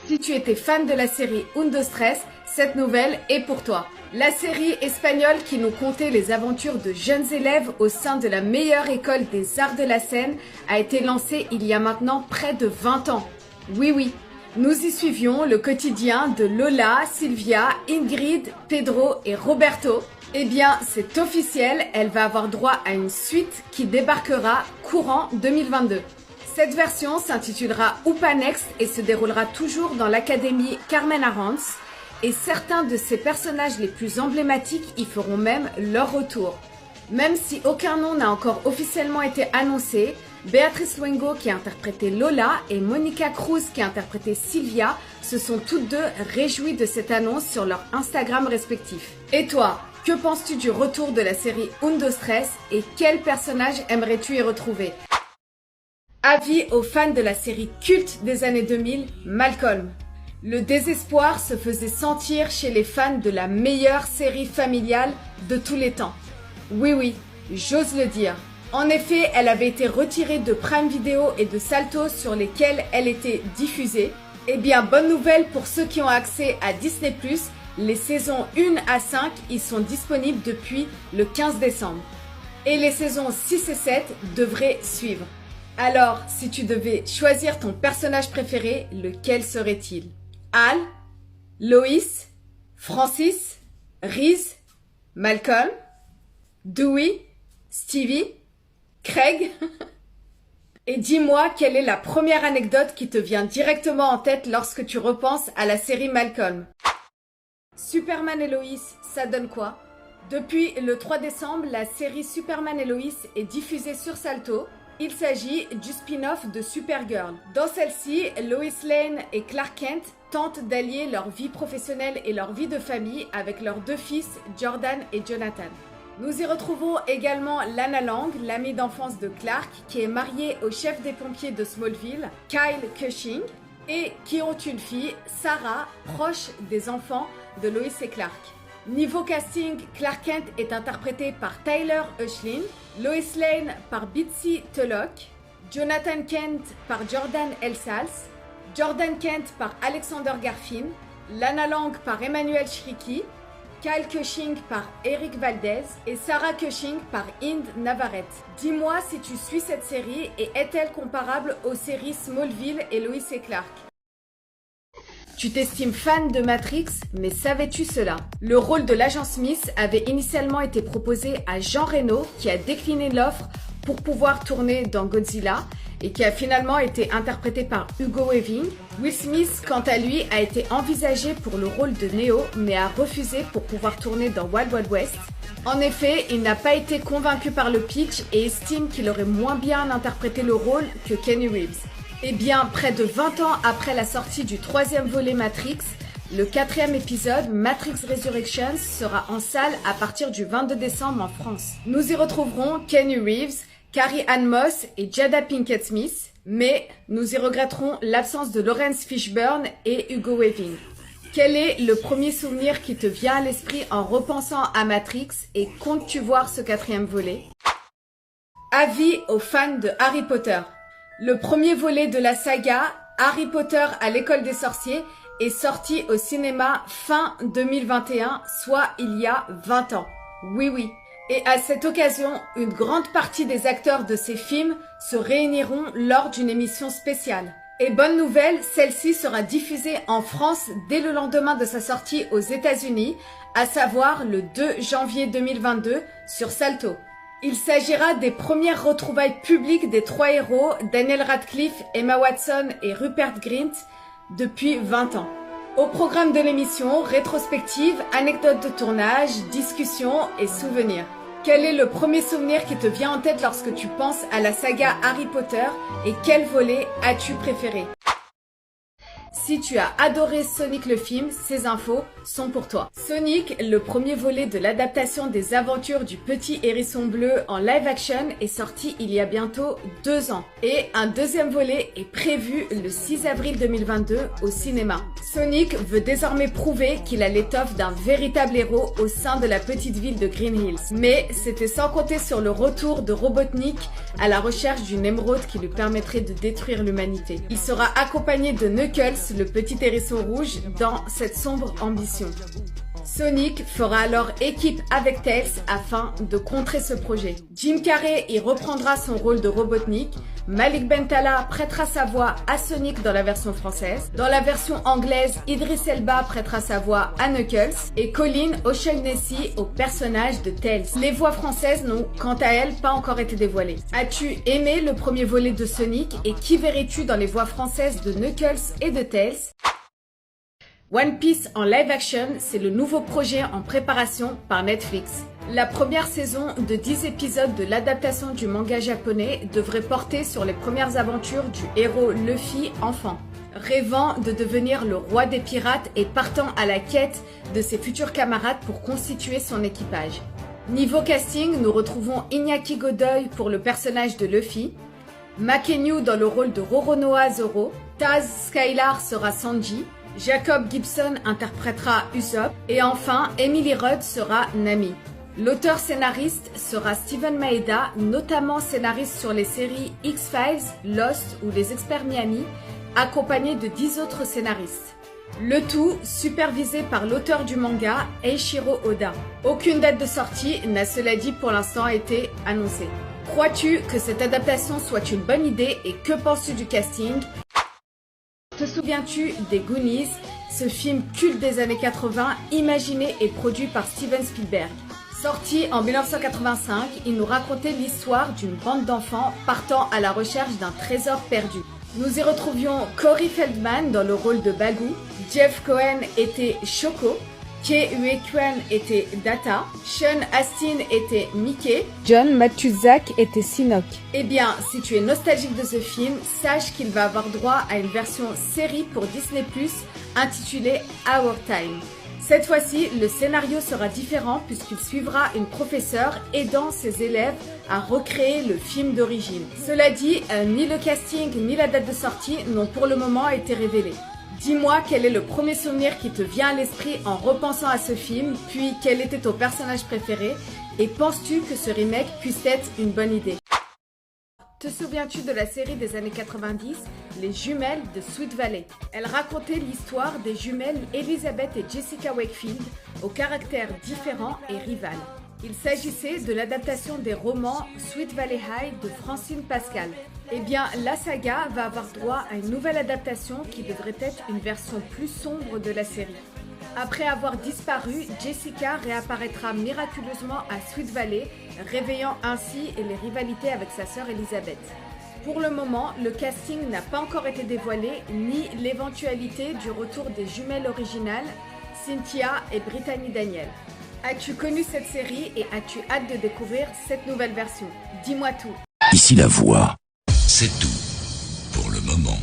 Si tu étais fan de la série Un, Dos, Tres, cette nouvelle est pour toi. La série espagnole qui nous contait les aventures de jeunes élèves au sein de la meilleure école des arts de la scène a été lancée il y a maintenant près de 20 ans. Oui, nous y suivions le quotidien de Lola, Sylvia, Ingrid, Pedro et Roberto. Eh bien, c'est officiel, elle va avoir droit à une suite qui débarquera courant 2022. Cette version s'intitulera Upa Next et se déroulera toujours dans l'académie Carmen Arranz. Et certains de ses personnages les plus emblématiques y feront même leur retour. Même si aucun nom n'a encore officiellement été annoncé, Beatriz Luengo qui a interprété Lola et Monica Cruz qui a interprété Sylvia se sont toutes deux réjouies de cette annonce sur leur Instagram respectif. Et toi, que penses-tu du retour de la série Un, Dos, Tres et quel personnage aimerais-tu y retrouver? Avis aux fans de la série culte des années 2000, Malcolm. Le désespoir se faisait sentir chez les fans de la meilleure série familiale de tous les temps. Oui, j'ose le dire. En effet, elle avait été retirée de Prime Video et de Salto sur lesquels elle était diffusée. Eh bien, bonne nouvelle pour ceux qui ont accès à Disney+, les saisons 1 à 5 y sont disponibles depuis le 15 décembre. Et les saisons 6 et 7 devraient suivre. Alors, si tu devais choisir ton personnage préféré, lequel serait-il? Al, Lois, Francis, Reese, Malcolm, Dewey, Stevie, Craig. Et dis-moi quelle est la première anecdote qui te vient directement en tête lorsque tu repenses à la série Malcolm. Superman et Lois, ça donne quoi? Depuis le 3 décembre, la série Superman et Lois est diffusée sur Salto. Il s'agit du spin-off de Supergirl. Dans celle-ci, Lois Lane et Clark Kent tentent d'allier leur vie professionnelle et leur vie de famille avec leurs deux fils, Jordan et Jonathan. Nous y retrouvons également Lana Lang, l'amie d'enfance de Clark, qui est mariée au chef des pompiers de Smallville, Kyle Cushing, et qui ont une fille, Sarah, proche des enfants de Lois et Clark. Niveau casting, Clark Kent est interprété par Tyler Hoechlin, Lois Lane par Bitsy Tulloch, Jonathan Kent par Jordan Elsals, Jordan Kent par Alexander Garfin, Lana Lang par Emmanuel Shriki, Kyle Cushing par Eric Valdez et Sarah Cushing par Inde Navarrete. Dis-moi si tu suis cette série et est-elle comparable aux séries Smallville et Lois et Clark? Tu t'estimes fan de Matrix, mais savais-tu cela? Le rôle de l'agent Smith avait initialement été proposé à Jean Reno, qui a décliné l'offre pour pouvoir tourner dans Godzilla et qui a finalement été interprété par Hugo Weaving. Will Smith, quant à lui, a été envisagé pour le rôle de Neo, mais a refusé pour pouvoir tourner dans Wild Wild West. En effet, il n'a pas été convaincu par le pitch et estime qu'il aurait moins bien interprété le rôle que Keanu Reeves. Eh bien, près de 20 ans après la sortie du troisième volet Matrix, le quatrième épisode, Matrix Resurrections, sera en salle à partir du 22 décembre en France. Nous y retrouverons Keanu Reeves, Carrie-Anne Moss et Jada Pinkett Smith, mais nous y regretterons l'absence de Laurence Fishburne et Hugo Weaving. Quel est le premier souvenir qui te vient à l'esprit en repensant à Matrix et comptes-tu voir ce quatrième volet? Avis aux fans de Harry Potter. Le premier volet de la saga, Harry Potter à l'école des sorciers, est sorti au cinéma fin 2021, soit il y a 20 ans. Oui. Et à cette occasion, une grande partie des acteurs de ces films se réuniront lors d'une émission spéciale. Et bonne nouvelle, celle-ci sera diffusée en France dès le lendemain de sa sortie aux États-Unis, à savoir le 2 janvier 2022 sur Salto. Il s'agira des premières retrouvailles publiques des trois héros, Daniel Radcliffe, Emma Watson et Rupert Grint, depuis 20 ans. Au programme de l'émission, rétrospective, anecdotes de tournage, discussions et souvenirs. Quel est le premier souvenir qui te vient en tête lorsque tu penses à la saga Harry Potter et quel volet as-tu préféré? Si tu as adoré Sonic le film, ces infos sont pour toi. Sonic, le premier volet de l'adaptation des aventures du petit hérisson bleu en live action, est sorti il y a bientôt 2 ans. Et un deuxième volet est prévu le 6 avril 2022 au cinéma. Sonic veut désormais prouver qu'il a l'étoffe d'un véritable héros au sein de la petite ville de Green Hills. Mais c'était sans compter sur le retour de Robotnik à la recherche d'une émeraude qui lui permettrait de détruire l'humanité. Il sera accompagné de Knuckles, le petit hérisson rouge, dans cette sombre ambition. Sonic fera alors équipe avec Tails afin de contrer ce projet. Jim Carrey y reprendra son rôle de Robotnik. Malik Bentala prêtera sa voix à Sonic dans la version française. Dans la version anglaise, Idris Elba prêtera sa voix à Knuckles et Colin O'Shaughnessy au personnage de Tails. Les voix françaises n'ont quant à elles pas encore été dévoilées. As-tu aimé le premier volet de Sonic et qui verrais-tu dans les voix françaises de Knuckles et de Tails? One Piece en live action, c'est le nouveau projet en préparation par Netflix. La première saison de 10 épisodes de l'adaptation du manga japonais devrait porter sur les premières aventures du héros Luffy enfant. Rêvant de devenir le roi des pirates et partant à la quête de ses futurs camarades pour constituer son équipage. Niveau casting, nous retrouvons Iñaki Godoy pour le personnage de Luffy, Makenyu dans le rôle de Roronoa Zoro, Taz Skylar sera Sanji, Jacob Gibson interprétera Usopp et enfin Emily Rudd sera Nami. L'auteur-scénariste sera Steven Maeda, notamment scénariste sur les séries X-Files, Lost ou Les Experts Miami, accompagné de 10 autres scénaristes. Le tout supervisé par l'auteur du manga, Eiichiro Oda. Aucune date de sortie n'a cela dit pour l'instant été annoncée. Crois-tu que cette adaptation soit une bonne idée et que penses-tu du casting ? Te souviens-tu des Goonies, ce film culte des années 80, imaginé et produit par Steven Spielberg? Sorti en 1985, il nous racontait l'histoire d'une bande d'enfants partant à la recherche d'un trésor perdu. Nous y retrouvions Corey Feldman dans le rôle de Bagoo, Jeff Cohen était Choco, Ke Huy Quan était Data, Sean Astin était Mickey, John Matuszak était Sinoc. Eh bien, si tu es nostalgique de ce film, sache qu'il va avoir droit à une version série pour Disney+, intitulée Our Time. Cette fois-ci, le scénario sera différent puisqu'il suivra une professeure aidant ses élèves à recréer le film d'origine. Cela dit, ni le casting ni la date de sortie n'ont pour le moment été révélés. Dis-moi quel est le premier souvenir qui te vient à l'esprit en repensant à ce film, puis quel était ton personnage préféré, et penses-tu que ce remake puisse être une bonne idée? Te souviens-tu de la série des années 90, Les Jumelles de Sweet Valley? Elle racontait l'histoire des jumelles Elizabeth et Jessica Wakefield, aux caractères différents et rivales. Il s'agissait de l'adaptation des romans Sweet Valley High de Francine Pascal. Eh bien, la saga va avoir droit à une nouvelle adaptation qui devrait être une version plus sombre de la série. Après avoir disparu, Jessica réapparaîtra miraculeusement à Sweet Valley, réveillant ainsi les rivalités avec sa sœur Elizabeth. Pour le moment, le casting n'a pas encore été dévoilé, ni l'éventualité du retour des jumelles originales, Cynthia et Brittany Daniel. As-tu connu cette série et as-tu hâte de découvrir cette nouvelle version? Dis-moi tout. Ici la voix, c'est tout pour le moment.